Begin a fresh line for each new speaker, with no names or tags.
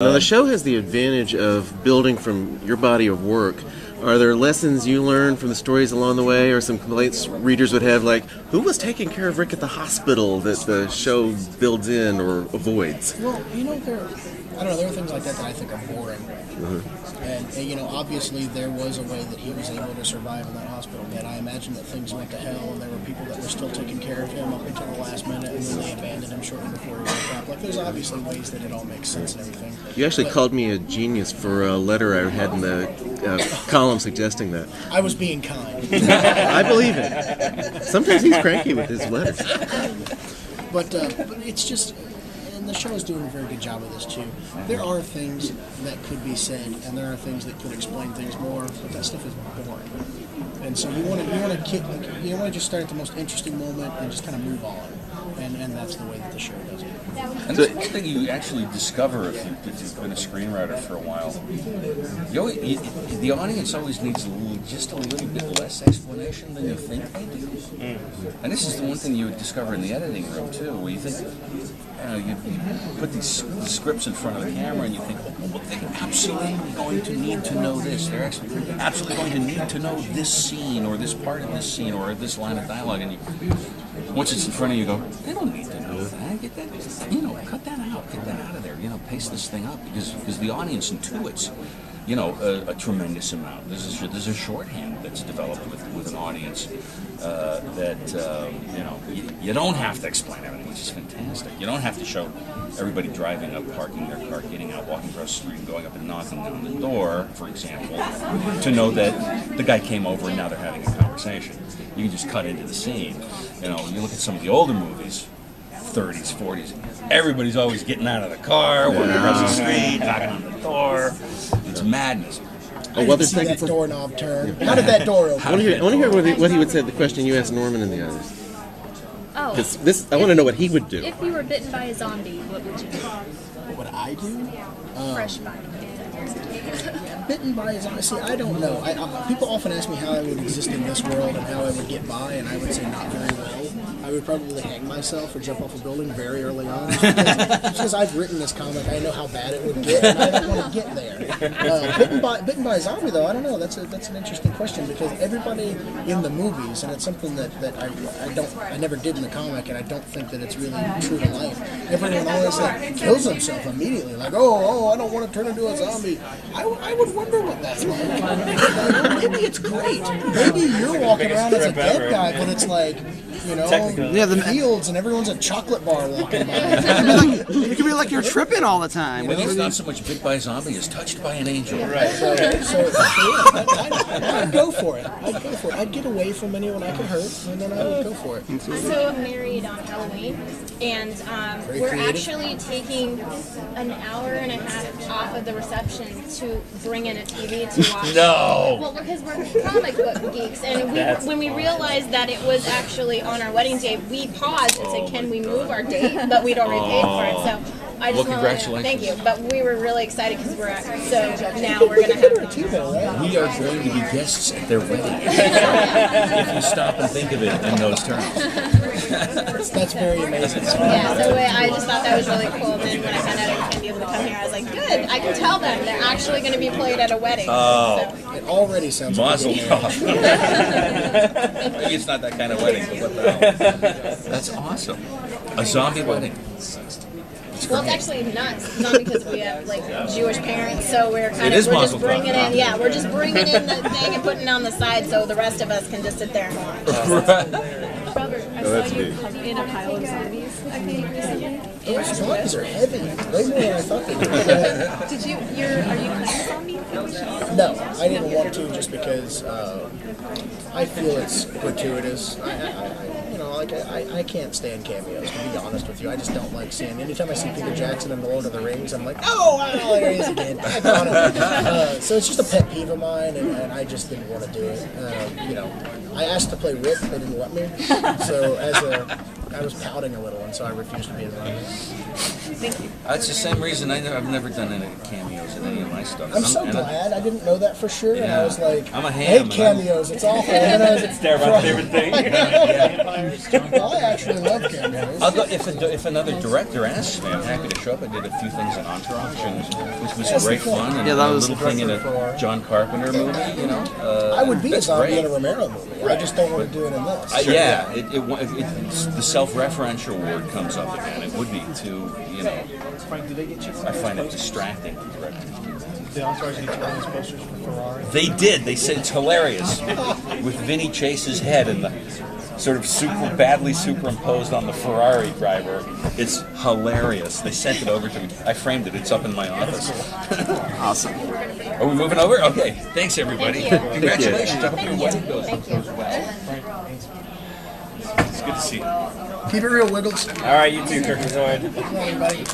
Now, the show has the advantage of building from your body of work. Are there lessons you learned from the stories along the way, or some complaints readers would have, like, who was taking care of Rick at the hospital, that the show builds in or avoids?
Well, there are things like that I think are boring. And, obviously there was a way that he was able to survive in that hospital bed. I imagine that things went to hell, and there were people that were still taking care of him up until the last minute, and then they abandoned him shortly before he woke up. Like, there's obviously ways that it all makes sense and everything.
You actually called me a genius for a letter I had in the column suggesting that.
I was being kind.
I believe it. Sometimes he's cranky with his letters.
But it's just... And the show is doing a very good job of this too. There are things that could be said, and there are things that could explain things more, but that stuff is boring. And so you want to just start at the most interesting moment and just kind of move on, and that's the way that the show does it.
And it's one thing you actually discover if you've been a screenwriter for a while. The audience always needs just a little bit less explanation than you think they do. And this is the one thing you would discover in the editing room too, where you think, you put these scripts in front of the camera and you think, well, they're absolutely going to need to know this. They're absolutely going to need to know this scene or this part of this scene or this line of dialogue. And once it's in front of you, go, they don't need to know that. Get that, cut that out. Get that out of there. Pace this thing up because the audience intuits, a tremendous amount. There's a shorthand that's developed with an audience that you don't have to explain everything, which is fantastic. You don't have to show everybody driving up, parking their car, getting out, walking across the street, going up and knocking on the door, for example, to know that the guy came over and now they're having a conversation. You can just cut into the scene. You look at some of the older movies, 30s, 40s, everybody's always getting out of the car, walking across the street, knocking on the door. It's madness.
I didn't see that doorknob turn. How did that door open?
I want to hear what he would say to the question you asked Norman and the others.
Oh.
Because I want to know what he would do.
If you were bitten by a zombie, what would you do?
What would I do?
Fresh bite.
Bitten by a zombie? See, I don't know. People often ask me how I would exist in this world and how I would get by, and I would say not very well. I would probably hang myself or jump off a building very early on. Because I've written this comic, I know how bad it would get, and I don't want to get there. Bitten by a zombie, though, I don't know. That's an interesting question, because everybody in the movies, and it's something that I never did in the comic, and I don't think that it's really true to life. Everyone always kills himself immediately, like, oh, I don't want to turn into a zombie. I would wonder what that's like. Maybe it's great. Maybe you're walking around as a dead guy, but it's like, the fields and everyone's a chocolate bar walking by.
It could be like you're tripping all the time.
It's not so much bit by a zombie as touched by an angel.
Right. So I'd go for it. I'd get away from anyone I could hurt, and then I would go for it.
I'm so married on Halloween, and we're actually taking an hour and a half off of the reception to bring in a TV to watch.
No!
Well, because we're comic book geeks, and when we realized that it was actually on our wedding day, we paused and said, can we move our date? But we'd already paid for it, so I just
congratulations.
Thank you. But we were really excited because now we're going to have
We are going to be guests at their wedding. If you stop and think of it in those terms.
That's very amazing.
Yeah, so I just thought that was really cool. And then when I found out I was going to be able to come here, I was like, good, I can tell them they're actually going to be played at a wedding.
Oh.
So.
It already sounds
Mazel tov. Maybe it's not that kind of wedding, but what the hell? That's awesome. A zombie wedding.
Well, it's actually nuts. Not because we have Jewish parents, so we're we're just bringing in. Yeah, we're just bringing in the thing and putting it on the side, so the rest of us can just sit there and watch.
Robert, I saw you in a pile of zombies, I think, recently.
Zombies are heavy. Way more than I thought they were.
Are you playing zombie?
No, I didn't want to just because I feel it's gratuitous. I can't stand cameos, to be honest with you. I just don't like seeing. Anytime I see Peter Jackson in The Lord of the Rings, I'm like, oh, there he is again. I got it. So it's just a pet peeve of mine, and I just didn't want to do it. I asked to play Rick, they didn't let me. So I was pouting a little, and so I refused to be a zombie.
Thank you.
That's the same reason I've never done any cameos in any of my stuff.
I'm so glad. I didn't know that for sure, and I was like,
I'm a
I
ham,
hate cameos. It's awful. It's
Darabont's favorite thing.
I actually love cameos.
I'll go, if another director asks me, I'm happy to show up. I did a few things in Entourage, which was great fun. And
Yeah, that was
a little thing in a John Carpenter movie, you know.
I would be a
that's
zombie
great.
in a Romero movie. I just don't want to do it in this.
The self-referential word comes up again. It would be too, you know. I find it distracting to direct.
The Entourage get you on these posters for Ferrari.
They did. They said it's hilarious with Vinny Chase's head and the sort of badly superimposed on the Ferrari driver. It's hilarious. They sent it over to me. I framed it. It's up in my office.
Awesome.
Are we moving over? Okay. Thanks, everybody.
Thank you.
Congratulations. I hope your
Thank
wedding
you.
goes
Thank you.
well. It's good to see you.
Keep it real, Wiggles.
All right, you too, Kirkman.
Come on, everybody.